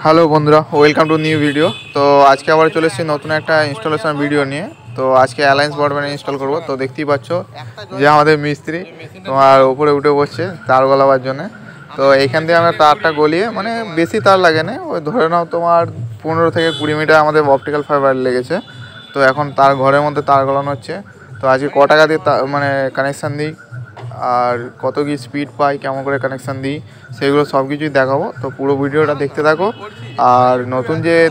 Hello বন্ধুরা, welcome to new video. তো আজকে আবার চলে এসেছি নতুন একটা ইনস্টলেশন ভিডিও নিয়ে। তো আজকে অ্যালায়েন্স ব্রডব্যান্ড ইনস্টল করব। তো দেখতেই পাচ্ছ যে আমাদের মিস্ত্রি তোমার উপরে উঠে বসছে তার গলাবার জন্য। তো এইখান থেকে আমরা তারটা গলিয়ে, মানে বেশি তার লাগে না, ওই ধরে নাও তোমার 15 থেকে 20 মিটার আমাদের অপটিক্যাল ফাইবার লেগেছে। তো এখন তার ঘরের মধ্যে তার গলানো হচ্ছে। তো আজকে ক টাকা দিয়ে মানে কানেকশান দিই, আর কত কি স্পিড পাই, কেমন করে কানেকশান দিই, সেগুলো সব কিছুই দেখাবো। তো পুরো ভিডিওটা দেখতে থাকো। আর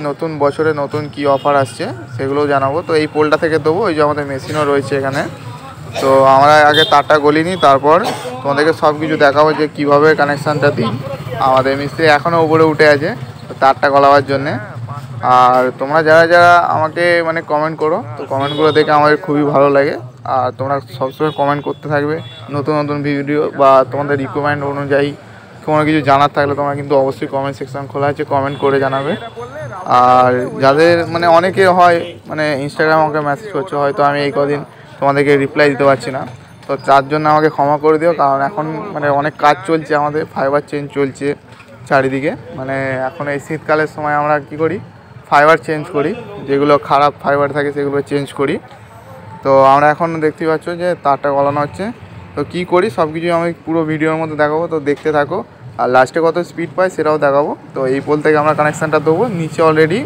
নতুন বছরে নতুন কি অফার আসছে সেগুলোও জানাবো। তো এই পোলটা থেকে দেবো, ওই যে আমাদের মেশিনও রয়েছে এখানে। তো আমরা আগে তারটা গলিনি, তারপর তোমাদেরকে সব কিছু দেখাবো যে কীভাবে কানেকশানটা দিই। আমাদের মিস্ত্রি এখনও উপরে উঠে আছে তারটা গলাবার জন্যে। আর তোমরা যারা যারা আমাকে মানে কমেন্ট করো, তো কমেন্টগুলো দেখে আমাদের খুবই ভালো লাগে। আর তোমরা সবসময় কমেন্ট করতে থাকবে নতুন নতুন ভিডিও বা তোমাদের রিকোয়ারমেন্ট অনুযায়ী কোনো কিছু জানার থাকলে তোমরা কিন্তু অবশ্যই কমেন্ট সেকশন খোলা আছে, কমেন্ট করে জানাবে। আর যাদের মানে অনেকে হয় মানে ইনস্টাগ্রামে আমাকে মেসেজ করছে, হয়তো আমি এই কদিন তোমাদেরকে রিপ্লাই দিতে পারছি না, তো তার জন্য আমাকে ক্ষমা করে দিও। কারণ এখন মানে অনেক কাজ চলছে, আমাদের ফাইবার চেঞ্জ চলছে চারিদিকে। মানে এখন এই শীতকালের সময় আমরা কি করি, ফাইবার চেঞ্জ করি, যেগুলো খারাপ ফাইবার থাকে সেগুলো চেঞ্জ করি। তো আমরা এখন দেখতেই পাচ্ছ যে তারটা গলানো হচ্ছে। তো কী করি সব কিছু আমি পুরো ভিডিওর মধ্যে দেখাবো, তো দেখতে থাকো। আর লাস্টে কত স্পিড পাই সেটাও দেখাবো। তো এই পোল থেকে আমরা কানেকশানটা দেবো। নিচে অলরেডি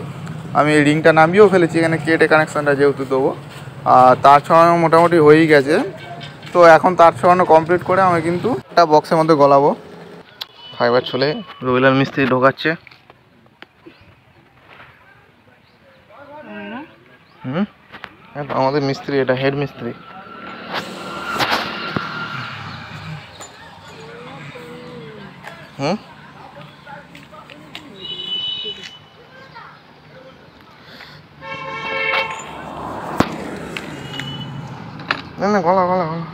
আমি রিংটা নামিয়েও ফেলেছি, এখানে কেটে কানেকশানটা যেহেতু দেবো। আর তার ছড়ানো মোটামুটি হয়েই গেছে। তো এখন তার ছড়ানো কমপ্লিট করে আমি কিন্তু একটা বক্সের মধ্যে গলাবো। ফাইবার চলে রবিলার মিস্ত্রি ঢোকাচ্ছে। আমাদের মিস্ত্রি, এটা হেড মিস্ত্রি। না গলা গলা গলা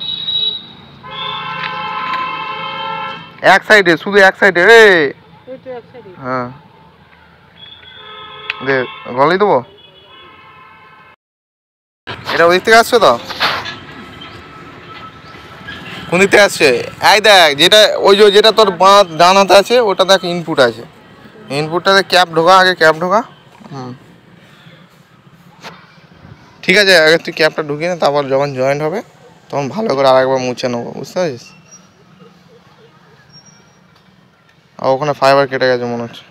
এক সাইডে, শুধু এক সাইডে। হ্যাঁ দে গলাই দেবো। এটা ওই দিক থেকে আসছে তো, কোন দিক থেকে আসছে? এই দেখ, যেটা তোর বাঁ ডান হাতে আছে ওটা দেখ, ইনপুট আছে। ইনপুটটাতে ক্যাপ ঢোকা, আগে ক্যাপ ঢোকা। ঠিক আছে, আগে তুই ক্যাপটা ঢুকিয়ে নে, তারপর যখন জয়েন্ট হবে তখন ভালো করে আরেকবার মুছে নেবো, বুঝতে পারছিস? আর ওখানে ফাইবার কেটে গেছে মনে হচ্ছে।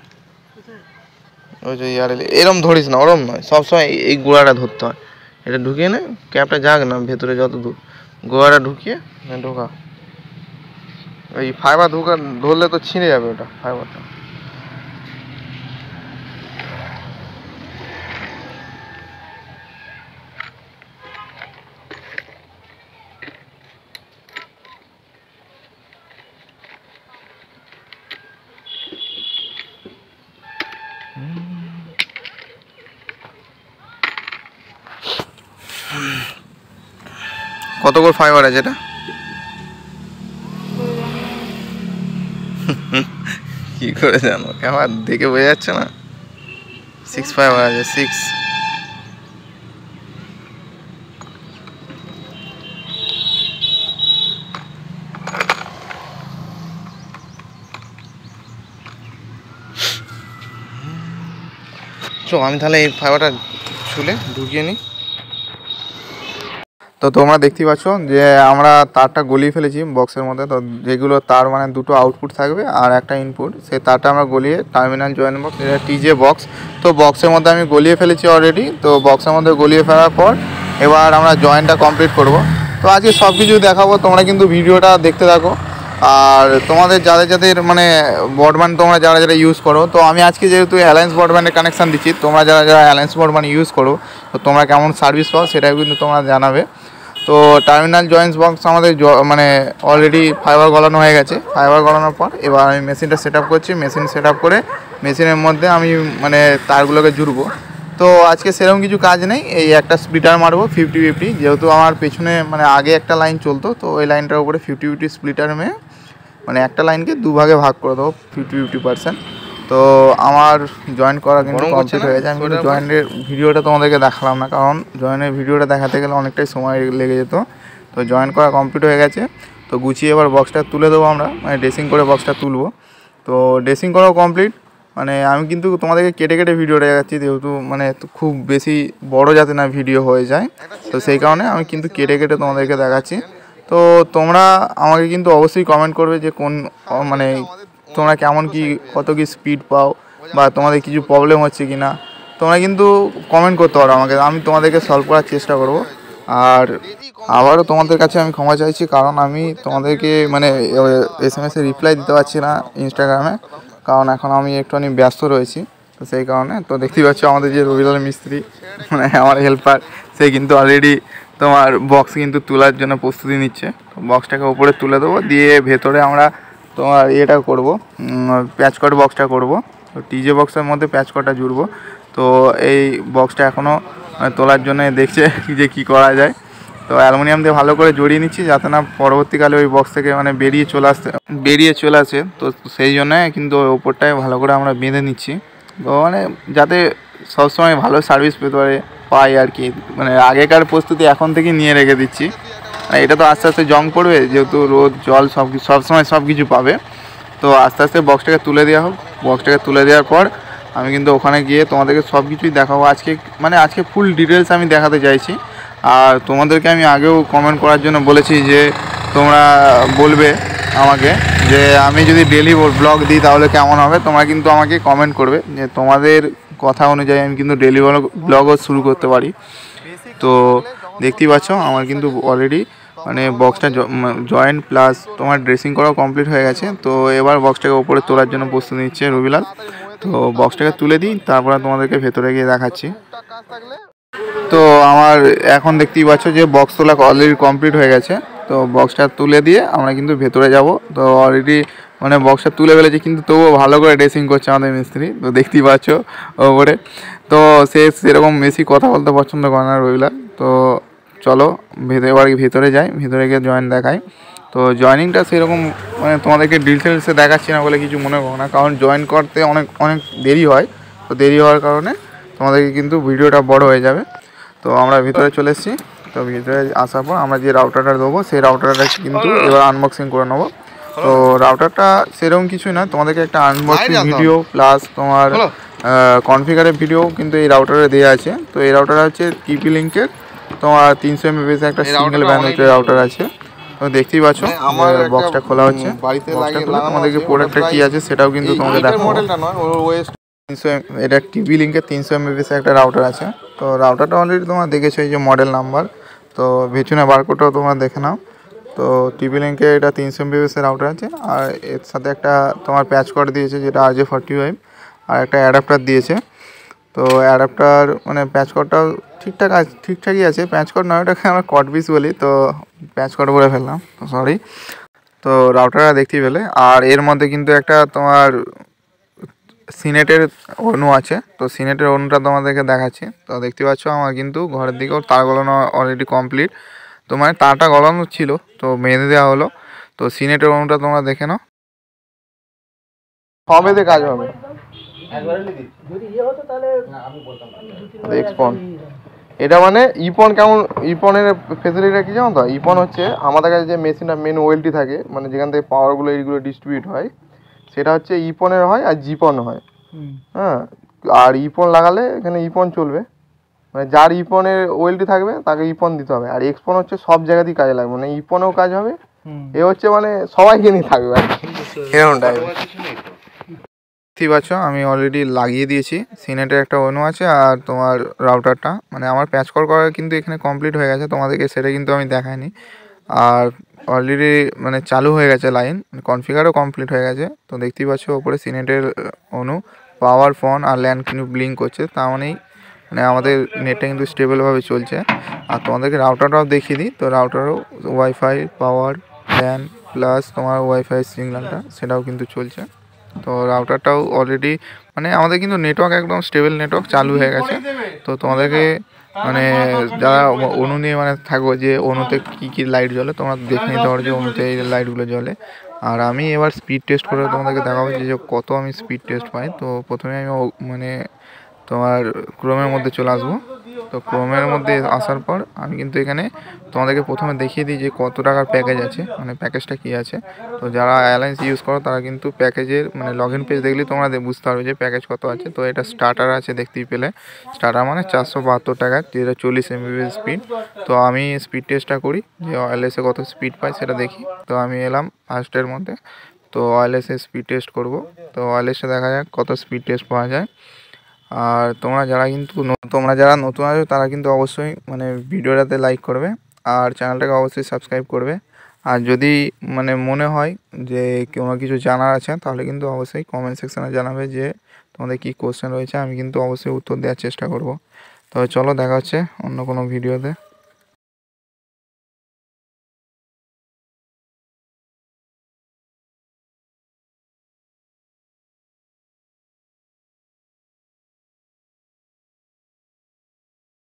ওই যে এরম ধরিস না, ওরম নয়, সবসময় এই গোড়াটা ধরতে হয়। এটা ঢুকিয়ে নে, ক্যাপটা যাক না ভেতরে যত দূর, গোড়াটা ঢুকিয়ে ঢোকা। ওই ফাইবার ধরলে তো ছিঁড়ে যাবে ওটা ফাইবারটা। কত করে ফাইবার আছে এটা? কি করে জানো, আমার দেখে বোঝা যাচ্ছে না। 6 ফাইবার আছে, 6। আমি তাহলে এই ফাইবারটা ছুলে ঢুকিয়ে নিই। তো তোমরা দেখতেই পাচ্ছ যে আমরা তারটা গলিয়ে ফেলেছি বক্সের মধ্যে। তো যেগুলো তার মানে দুটো আউটপুট থাকবে আর একটা ইনপুট, সেই তারটা আমরা গলিয়ে টার্মিনাল জয়েন্ট বক্স, এটা টিজে বক্স, তো বক্সের মধ্যে আমি গলিয়ে ফেলেছি অলরেডি। তো বক্সের মধ্যে গলিয়ে ফেলার পর এবার আমরা জয়েন্টটা কমপ্লিট করব। তো আজকে সব কিছু দেখাবো, তোমরা কিন্তু ভিডিওটা দেখতে থাকো। আর তোমাদের যাদের মানে ব্রডব্যান্ড তোমরা যারা ইউজ করো, তো আমি আজকে যেহেতু অ্যালায়েন্স ব্রডব্যান্ডের কানেকশান দিচ্ছি, তোমরা যারা অ্যালায়েন্স ব্রডব্যান্ড ইউজ করো, তো তোমরা কেমন সার্ভিস পাও সেটাও কিন্তু তোমরা জানাবে। তো টার্মিনাল জয়েন্টস বক্স আমাদের মানে অলরেডি ফাইবার গলানো হয়ে গেছে। ফাইবার গলানোর পর এবার আমি মেশিনটা সেট আপ করছি। মেশিন সেট আপ করে মেশিনের মধ্যে আমি মানে তারগুলোকে জুড়বো। তো আজকে সেরকম কিছু কাজ নেই, এই একটা স্প্লিটার মারবো 50-50, যেহেতু আমার পেছনে মানে আগে একটা লাইন চলতো, তো ওই লাইনটার উপরে 50-50 স্প্লিটার মেয়ে মানে একটা লাইনকে দুভাগে ভাগ করে দেবো 50-50%। তো আমার জয়েন্ট করা কিন্তু কমপ্লিট হয়ে গেছে। আমি কিন্তু জয়েন্টের ভিডিওটা তোমাদেরকে দেখালাম না, কারণ জয়েন্টের ভিডিওটা দেখাতে গেলে অনেকটাই সময় লেগে যেত। তো জয়েন্ট করা কমপ্লিট হয়ে গেছে। তো গুছিয়ে এবার বক্সটা তুলে দেবো আমরা, মানে ড্রেসিং করে বক্সটা তুলবো। তো ড্রেসিং করাও কমপ্লিট। মানে আমি কিন্তু তোমাদেরকে কেটে কেটে ভিডিওটা দেখাচ্ছি, যেহেতু মানে খুব বেশি বড় যাতে না ভিডিও হয়ে যায়, তো সেই কারণে আমি কিন্তু কেটে কেটে তোমাদেরকে দেখাচ্ছি। তো তোমরা আমাকে কিন্তু অবশ্যই কমেন্ট করবে যে কোন মানে তোমরা কেমন কি কত কি স্পিড পাও, বা তোমাদের কিছু প্রবলেম হচ্ছে কি না, তোমরা কিন্তু কমেন্ট করতে পারো আমাকে, আমি তোমাদেরকে সলভ করার চেষ্টা করব। আর আবারও তোমাদের কাছে আমি ক্ষমা চাইছি, কারণ আমি তোমাদেরকে মানে SMS-এ রিপ্লাই দিতে পারছি না ইনস্টাগ্রামে, কারণ এখন আমি একটুখানি ব্যস্ত রয়েছি। তো সেই কারণে তো দেখতেই পাচ্ছ আমাদের যে রবিলাল মিস্ত্রি, মানে আমার হেল্পার, সে কিন্তু অলরেডি তোমার বক্স কিন্তু তোলার জন্য প্রস্তুতি নিচ্ছে। তো বক্সটাকে উপরে তুলে দেবো, দিয়ে ভেতরে আমরা তোমার ইয়েটা করবো, প্যাচকট বক্সটা করব। তো টিজে বক্সের মধ্যে প্যাচকটটা জুড়বো। তো এই বক্সটা এখনও তোলার জন্য দেখছে যে কী করা যায়। তো অ্যালুমিনিয়াম দিয়ে ভালো করে জড়িয়ে নিচ্ছি, যাতে না পরবর্তীকালে ওই বক্স থেকে মানে বেরিয়ে চলে আসে। তো সেই জন্য কিন্তু ওই ওপরটায় ভালো করে আমরা বেঁধে নিচ্ছি, তো মানে যাতে সবসময় ভালো সার্ভিস পেতে পাই আর কি। মানে আগেকার প্রস্তুতি এখন থেকে নিয়ে রেখে দিচ্ছি। এটা তো আস্তে আস্তে জং পড়বে, যেহেতু রোদ জল সবসময় সব কিছু পাবে। তো আস্তে আস্তে বক্সটাকে তুলে দেওয়া হোক। বক্সটাকে তুলে দেওয়ার পর আমি কিন্তু ওখানে গিয়ে তোমাদেরকে সব কিছুই দেখাবো। আজকে ফুল ডিটেলস আমি দেখাতে চাইছি। আর তোমাদেরকে আমি আগেও কমেন্ট করার জন্য বলেছি যে তোমরা বলবে আমাকে যে আমি যদি ডেলি ব্লগ দিই তাহলে কেমন হবে। তোমরা কিন্তু আমাকে কমেন্ট করবে, যে তোমাদের কথা অনুযায়ী আমি কিন্তু ডেলি ব্লগও শুরু করতে পারি। তো দেখতেই পাচ্ছ আমার কিন্তু অলরেডি মানে বক্সটা জয়েন্ট প্লাস তোমার ড্রেসিং করাও কমপ্লিট হয়ে গেছে। তো এবার বক্সটাকে ওপরে তোলার জন্য প্রস্তুতি নিচ্ছে রবিলাল। তো বক্সটাকে তুলে দিই, তারপরে তোমাদেরকে ভেতরে গিয়ে দেখাচ্ছি। তো আমার এখন দেখতেই পাচ্ছ যে বক্স তোলা অলরেডি কমপ্লিট হয়ে গেছে। তো বক্সটা তুলে দিয়ে আমরা কিন্তু ভেতরে যাব। তো অলরেডি মানে বক্সটা তুলে ফেলেছি, কিন্তু তবুও ভালো করে ড্রেসিং করছে আমাদের মিস্ত্রি। তো দেখতেই পাচ্ছ ওপরে। তো সে সেরকম বেশি কথা বলতে পছন্দ করে না রবিলাল। তো চলো এবার ভেতরে যাই, ভেতরে গিয়ে জয়েন দেখাই। তো জয়েনিংটা সেরকম মানে তোমাদেরকে ডিটেলসে দেখাচ্ছি না বলে কিছু মনে করো না, কারণ জয়েন করতে অনেক দেরি হয়। তো দেরি হওয়ার কারণে তোমাদেরকে কিন্তু ভিডিওটা বড় হয়ে যাবে। তো আমরা ভিতরে চলে এসেছি। তো ভিতরে আসার পর আমরা যে রাউটারটা দেবো, সেই রাউটারটা কিন্তু এবার আনবক্সিং করে নেবো। তো রাউটারটা সেরকম কিছুই না, তোমাদেরকে একটা আনবক্সিং ভিডিও প্লাস তোমার কনফিগারের ভিডিও কিন্তু এই রাউটারে দেওয়া আছে। তো এই রাউটারটা হচ্ছে টিপি লিঙ্কের তোমার 300 MB একটা সিঙ্গেল ব্যান্ডউইথের রাউটার আছে। তো দেখতেই পাচ্ছ আমার বক্সটা খোলা হচ্ছে। তোমাদেরকে প্রোডাক্টটা কী আছে সেটাও কিন্তু তোমাকে দেখাবো। এটা টিভি লিঙ্কের 300 MB একটা রাউটার আছে। তো রাউটারটা অলরেডি তোমরা দেখেছো, এই যে মডেল নাম্বার। তো পেছনে বারকোডটাও তোমরা দেখে নাও। তো টিভি লিঙ্কে এটা 300 MB রাউটার আছে, আর এর সাথে একটা তোমার প্যাচ কর্ড দিয়েছে যেটা RJ45, আর একটা অ্যাডাপ্টার দিয়েছে। তো অ্যাডাপ্টার মানে প্যাচ কর্ডটাও ঠিকঠাকই আছে। প্যাচ কর্ড নয়, ওটাকে আমরা কট পিস বলি, তো প্যাচ কর্ড বলে ফেললাম, তো সরি। তো রাউটারটা দেখতেই পেলে। আর এর মধ্যে কিন্তু একটা তোমার সিনেটের অনু আছে। তো সিনেটের অনুটা তোমাদেরকে দেখাচ্ছি। তো দেখতে পাচ্ছ আমার কিন্তু ঘরের দিকেও তার গলানো অলরেডি কমপ্লিট। তো মানে তারটা গলানো ছিল, তো বেঁধে দেওয়া হলো। তো সিনেটের অনুটা তোমরা দেখে নাও, সবেতে কাজ হবে। এক্সপন এটা মানে ইপন কেমন, ইপনের ফেসিলিটিটা কি জানো তো? ইপন হচ্ছে আমাদের কাছে যে মেশিনটা মেন ওয়েলটি থাকে, মানে যেখান থেকে পাওয়ারগুলো এইগুলো ডিস্ট্রিবিউট হয়, সেটা হচ্ছে ইপনের হয় আর জিপন হয়। হ্যাঁ, আর ইপন লাগালে এখানে ইপন চলবে, মানে যার ইপনের ওয়েলটি থাকবে তাকে ইপন দিতে হবে। আর এক্সপন হচ্ছে সব জায়গাতেই কাজে লাগবে, মানে ইপনেও কাজ হবে, এ হচ্ছে মানে সবাইকে নিয়ে থাকবে আর কি, এরকম টাইপের। দেখতেই পাচ্ছ আমি অলরেডি লাগিয়ে দিয়েছি। সিনেটের একটা অনু আছে আর তোমার রাউটারটা মানে আমার প্যাচ করা কিন্তু এখানে কমপ্লিট হয়ে গেছে, তোমাদেরকে সেটা কিন্তু আমি দেখাইনি। আর অলরেডি মানে চালু হয়ে গেছে লাইন, কনফিগারও কমপ্লিট হয়ে গেছে। তো দেখতেই পাচ্ছ ওপরে সিনেটের অনু, পাওয়ার, ফোন আর ল্যান্ড কিন্তু ব্লিঙ্ক করছে, তা মানেই মানে আমাদের নেটটা কিন্তু স্টেবলভাবে চলছে। আর তোমাদেরকে রাউটারটাও দেখিয়ে দিই। তো রাউটারও ওয়াইফাই, পাওয়ার, ল্যান প্লাস তোমার ওয়াইফাই সিগন্যালটা সেটাও কিন্তু চলছে। তো রাউটারটাও অলরেডি মানে আমাদের কিন্তু নেটওয়ার্ক একদম স্টেবল নেটওয়ার্ক চালু হয়ে গেছে। তো তোমাদেরকে মানে যারা অনু নিয়ে মানে থাকবো যে অনুতে কী কী লাইট জ্বলে তোমরা দেখে নিতে পারো যে অনুতে এই লাইটগুলো জ্বলে। আর আমি এবার স্পিড টেস্ট করে তোমাদেরকে দেখাবো যে কত আমি স্পিড টেস্ট পাই। তো প্রথমে আমি মানে তোমার ক্রোমের মধ্যে চলে আসবো। তো ক্রোমের মধ্যে আসার পর আমি কিন্তু এখানে তোমাদেরকে প্রথমে দেখিয়ে দিই যে কত টাকার প্যাকেজ আছে, মানে প্যাকেজটা কী আছে। তো যারা অ্যালায়েন্স ইউজ করো তারা কিন্তু প্যাকেজের মানে লগ ইন পেজ দেখলেই তোমরা বুঝতে পারবে যে প্যাকেজ কত আছে। তো এটা স্টার্টার আছে, দেখতেই পেলে স্টার্টার মানে 472 টাকা, যেটা 40 MBPS স্পিড। তো আমি স্পিড টেস্টটা করি যে ওয়্যারলেসে কত স্পিড পাই সেটা দেখি। তো আমি এলাম ফার্স্টের মধ্যে, তো ওয়্যারলেসে স্পিড টেস্ট করব। তো ওয়্যারলেসে দেখা যাক কত স্পিড টেস্ট পাওয়া যায়। আর তোমরা যারা নতুন আছো তারা কিন্তু অবশ্যই মানে ভিডিওটাতে লাইক করবে আর চ্যানেলটাকে অবশ্যই সাবস্ক্রাইব করবে। আর যদি মানে মনে হয় যে কোনো কিছু জানার আছে তাহলে কিন্তু অবশ্যই কমেন্ট সেকশানে জানাবে যে তোমাদের কী কোশ্চেন রয়েছে, আমি কিন্তু অবশ্যই উত্তর দেওয়ার চেষ্টা করব। তবে চলো দেখা হচ্ছে অন্য কোনো ভিডিওতে।